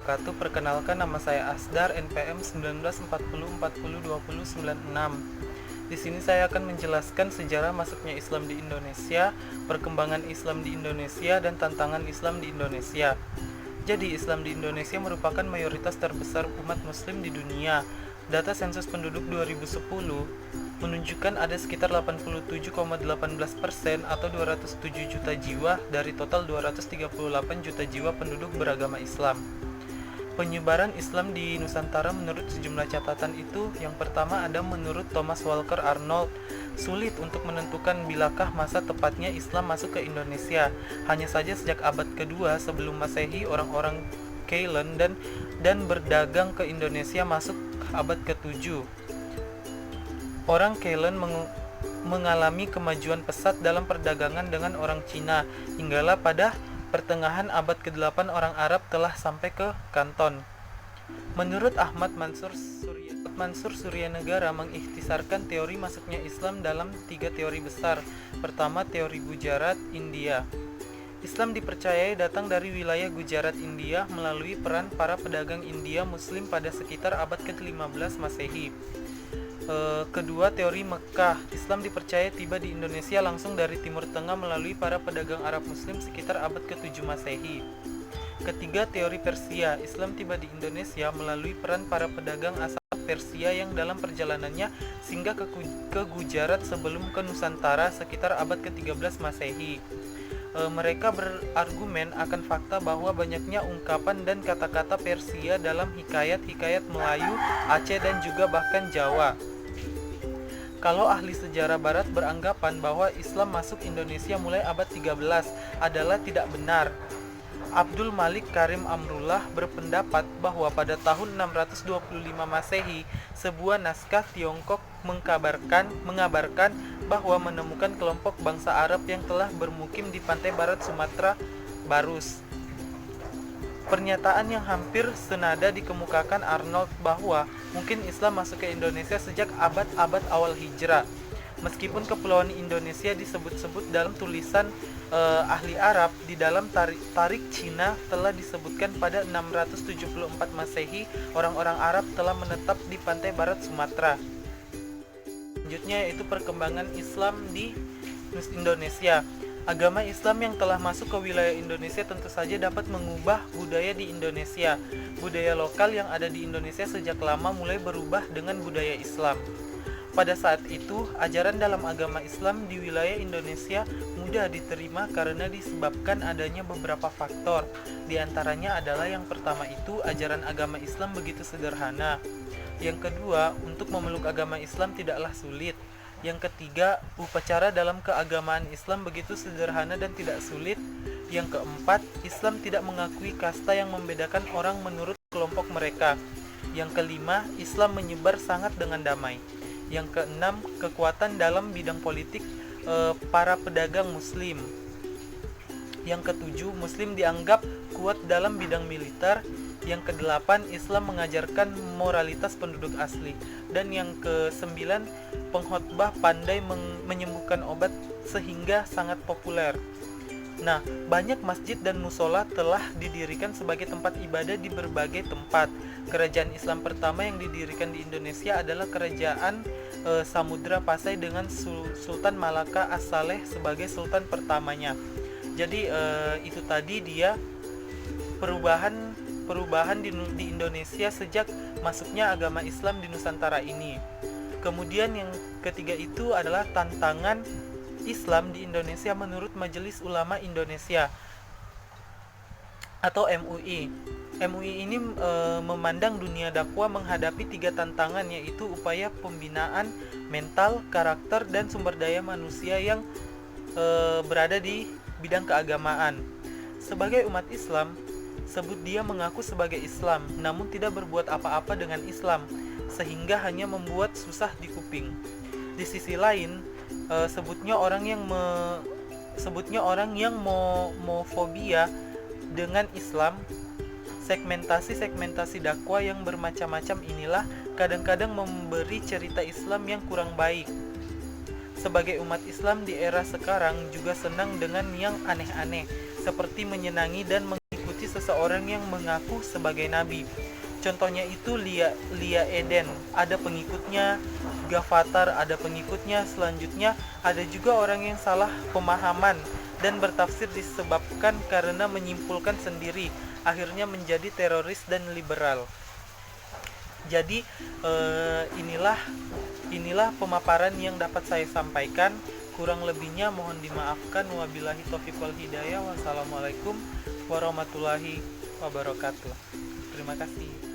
wabarakatuh. Perkenalkan, nama saya Asdar, NPM 1940402096. Di sini saya akan menjelaskan sejarah masuknya Islam di Indonesia, perkembangan Islam di Indonesia, dan tantangan Islam di Indonesia. Jadi, Islam di Indonesia merupakan mayoritas terbesar umat muslim di dunia. Data sensus penduduk 2010 menunjukkan ada sekitar 87,18% atau 207 juta jiwa dari total 238 juta jiwa penduduk beragama Islam. Penyebaran Islam di Nusantara menurut sejumlah catatan itu, yang pertama ada menurut Thomas Walker Arnold, sulit untuk menentukan bilakah masa tepatnya Islam masuk ke Indonesia. Hanya saja sejak abad kedua sebelum Masehi, orang-orang Keilen dan berdagang ke Indonesia masuk abad ke-7. Orang Keilen mengalami kemajuan pesat dalam perdagangan dengan orang Cina, hinggalah pada pertengahan abad ke-8 orang Arab telah sampai ke Kanton. Menurut Ahmad Mansur Suryanegara mengikhtisarkan teori masuknya Islam dalam 3 teori besar. Pertama, teori Gujarat, India. Islam dipercayai datang dari wilayah Gujarat, India melalui peran para pedagang India Muslim pada sekitar abad ke-15 Masehi. Kedua, teori Mekkah. Islam dipercaya tiba di Indonesia langsung dari Timur Tengah melalui para pedagang Arab Muslim sekitar abad ke-7 Masehi. Ketiga, teori Persia. Islam tiba di Indonesia melalui peran para pedagang asal Persia yang dalam perjalanannya singgah ke Gujarat sebelum ke Nusantara sekitar abad ke-13 Masehi. Mereka berargumen akan fakta bahwa banyaknya ungkapan dan kata-kata Persia dalam hikayat-hikayat Melayu, Aceh, dan juga bahkan Jawa. Kalau ahli sejarah barat beranggapan bahwa Islam masuk Indonesia mulai abad 13 adalah tidak benar. Abdul Malik Karim Amrullah berpendapat bahwa pada tahun 625 Masehi, sebuah naskah Tiongkok mengabarkan bahwa menemukan kelompok bangsa Arab yang telah bermukim di pantai barat Sumatera, Barus. Pernyataan yang hampir senada dikemukakan Arnold bahwa mungkin Islam masuk ke Indonesia sejak abad-abad awal Hijrah. Meskipun Kepulauan Indonesia disebut-sebut dalam tulisan ahli Arab, di dalam Tarik Cina telah disebutkan pada 674 Masehi orang-orang Arab telah menetap di pantai barat Sumatera. Selanjutnya yaitu perkembangan Islam di Indonesia. Agama Islam yang telah masuk ke wilayah Indonesia tentu saja dapat mengubah budaya di Indonesia. Budaya lokal yang ada di Indonesia sejak lama mulai berubah dengan budaya Islam. Pada saat itu, ajaran dalam agama Islam di wilayah Indonesia mudah diterima karena disebabkan adanya beberapa faktor. Di antaranya adalah yang pertama itu, ajaran agama Islam begitu sederhana. Yang kedua, untuk memeluk agama Islam tidaklah sulit. Yang ketiga, upacara dalam keagamaan Islam begitu sederhana dan tidak sulit. Yang keempat, Islam tidak mengakui kasta yang membedakan orang menurut kelompok mereka. Yang kelima, Islam menyebar sangat dengan damai. Yang keenam, kekuatan dalam bidang politik para pedagang Muslim. Yang ketujuh, Muslim dianggap kuat dalam bidang militer. Yang kedelapan, Islam mengajarkan moralitas penduduk asli. Dan yang kesembilan, pengkhotbah pandai menyembuhkan obat sehingga sangat populer. Nah, banyak masjid dan musola telah didirikan sebagai tempat ibadah di berbagai tempat. Kerajaan Islam pertama yang didirikan di Indonesia adalah Kerajaan Samudra Pasai dengan Sultan Malaka As-Saleh sebagai sultan pertamanya. Jadi itu tadi dia perubahan di Indonesia sejak masuknya agama Islam di Nusantara ini. Kemudian yang ketiga itu adalah tantangan Islam di Indonesia menurut Majelis Ulama Indonesia atau MUI. MUI ini memandang dunia dakwah menghadapi 3 tantangan, yaitu upaya pembinaan mental, karakter, dan sumber daya manusia yang berada di bidang keagamaan. Sebagai umat Islam, dia mengaku sebagai Islam, namun tidak berbuat apa-apa dengan Islam, sehingga hanya membuat susah di kuping. Di sisi lain, sebutnya orang yang homofobia dengan Islam. Segmentasi dakwah yang bermacam-macam inilah kadang-kadang memberi cerita Islam yang kurang baik. Sebagai umat Islam di era sekarang juga senang dengan yang aneh-aneh, seperti menyenangi dan mengikuti seseorang yang mengaku sebagai nabi. Contohnya itu Lia Eden, ada pengikutnya, Gavatar ada pengikutnya, selanjutnya ada juga orang yang salah pemahaman dan bertafsir disebabkan karena menyimpulkan sendiri, akhirnya menjadi teroris dan liberal. Jadi inilah pemaparan yang dapat saya sampaikan. Kurang lebihnya mohon dimaafkan. Wabillahi taufiq wal hidayah. Wassalamualaikum warahmatullahi wabarakatuh. Terima kasih.